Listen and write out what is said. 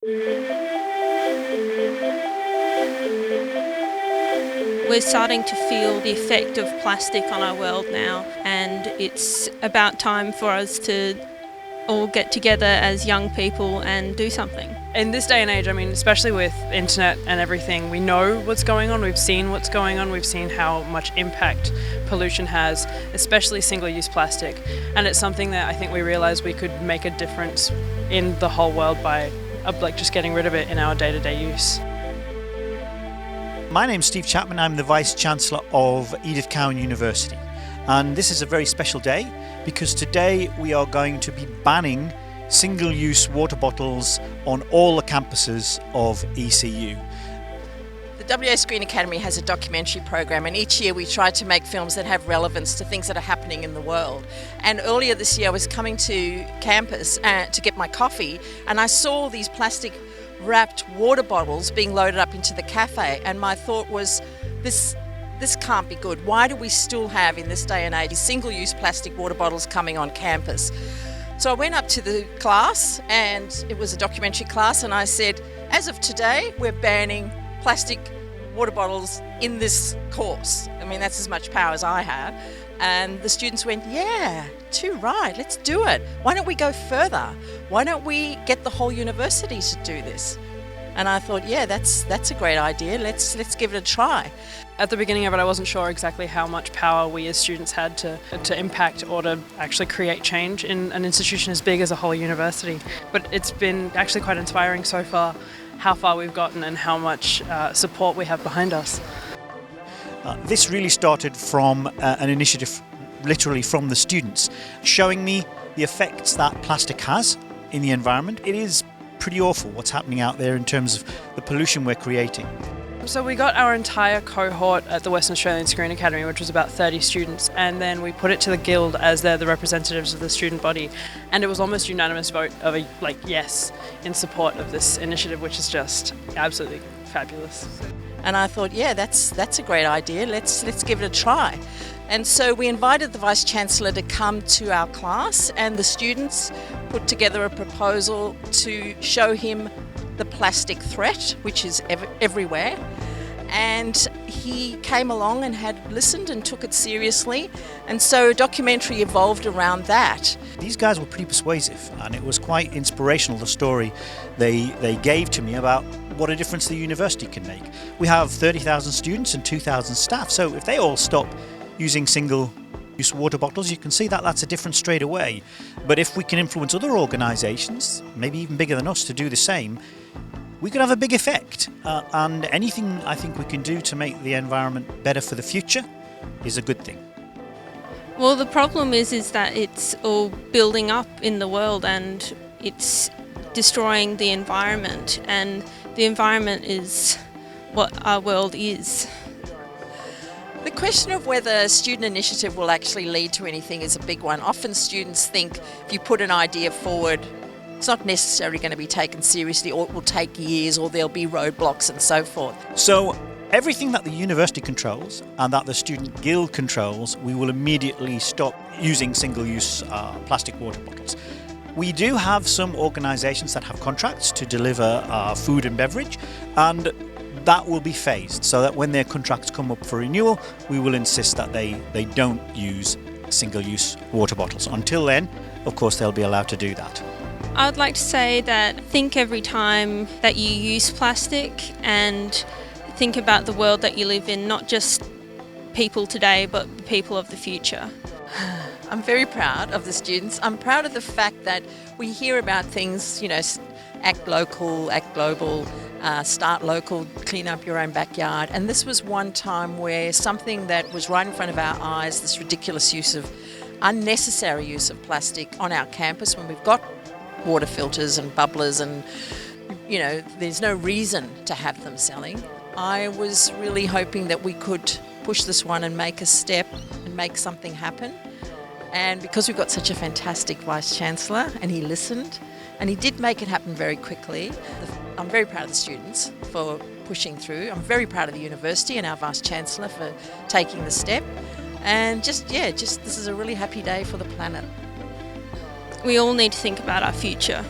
We're starting to feel the effect of plastic on our world now, and it's about time for us to all get together as young people and do something. In this day and age, I mean, especially with internet and everything, we know what's going on, we've seen what's going on, we've seen how much impact pollution has, especially single-use plastic. And it's something that I think we realised we could make a difference in the whole world by just getting rid of it in our day-to-day use. My name's Steve Chapman. I'm the Vice-Chancellor of Edith Cowan University. And this is a very special day because today we are going to be banning single-use water bottles on all the campuses of ECU. The WA Screen Academy has a documentary program, and each year we try to make films that have relevance to things that are happening in the world. And earlier this year I was coming to campus to get my coffee, and I saw these plastic wrapped water bottles being loaded up into the cafe, and my thought was, this can't be good. Why do we still have, in this day and age, single-use plastic water bottles coming on campus? So I went up to the class, and it was a documentary class, and I said, as of today, we're banning plastic water bottles in this course. I mean, that's as much power as I have. And the students went, yeah, too right, let's do it. Why don't we go further? Why don't we get the whole university to do this? And I thought, yeah, that's a great idea. Let's give it a try. At the beginning of it, I wasn't sure exactly how much power we as students had to impact or to actually create change in an institution as big as a whole university. But it's been actually quite inspiring so far how far we've gotten and how much support we have behind us. This really started from an initiative literally from the students, showing me the effects that plastic has in the environment. It is pretty awful what's happening out there in terms of the pollution we're creating. So we got our entire cohort at the Western Australian Screen Academy, which was about 30 students, and then we put it to the Guild as they're the representatives of the student body, and it was almost unanimous vote of a yes in support of this initiative, which is just absolutely fabulous. And I thought, yeah, that's a great idea. Let's give it a try. And so we invited the Vice-Chancellor to come to our class, and the students put together a proposal to show him the plastic threat, which is everywhere. And he came along and had listened and took it seriously. And so a documentary evolved around that. These guys were pretty persuasive, and it was quite inspirational, the story they gave to me about what a difference the university can make. We have 30,000 students and 2,000 staff, so if they all stop using single-use water bottles, you can see that that's a difference straight away. But if we can influence other organisations, maybe even bigger than us, to do the same, we could have a big effect. And anything I think we can do to make the environment better for the future is a good thing. Well, the problem is that it's all building up in the world and it's destroying the environment, and the environment is what our world is. The question of whether a student initiative will actually lead to anything is a big one. Often students think if you put an idea forward, it's not necessarily going to be taken seriously, or it will take years, or there'll be roadblocks and so forth. So everything that the university controls and that the student guild controls, we will immediately stop using single-use plastic water bottles. We do have some organisations that have contracts to deliver food and beverage, and that will be phased so that when their contracts come up for renewal, we will insist that they don't use single-use water bottles. Until then, of course, they'll be allowed to do that. I would like to say that think every time that you use plastic, and think about the world that you live in, not just people today, but the people of the future. I'm very proud of the students. I'm proud of the fact that we hear about things, act local, act global, start local, clean up your own backyard. And this was one time where something that was right in front of our eyes, this ridiculous unnecessary use of plastic on our campus, when we've got water filters and bubblers and, there's no reason to have them selling. I was really hoping that we could push this one and make a step and make something happen. And because we've got such a fantastic Vice-Chancellor, and he listened, and he did make it happen very quickly, I'm very proud of the students for pushing through. I'm very proud of the university and our Vice-Chancellor for taking the step. And just this is a really happy day for the planet. We all need to think about our future.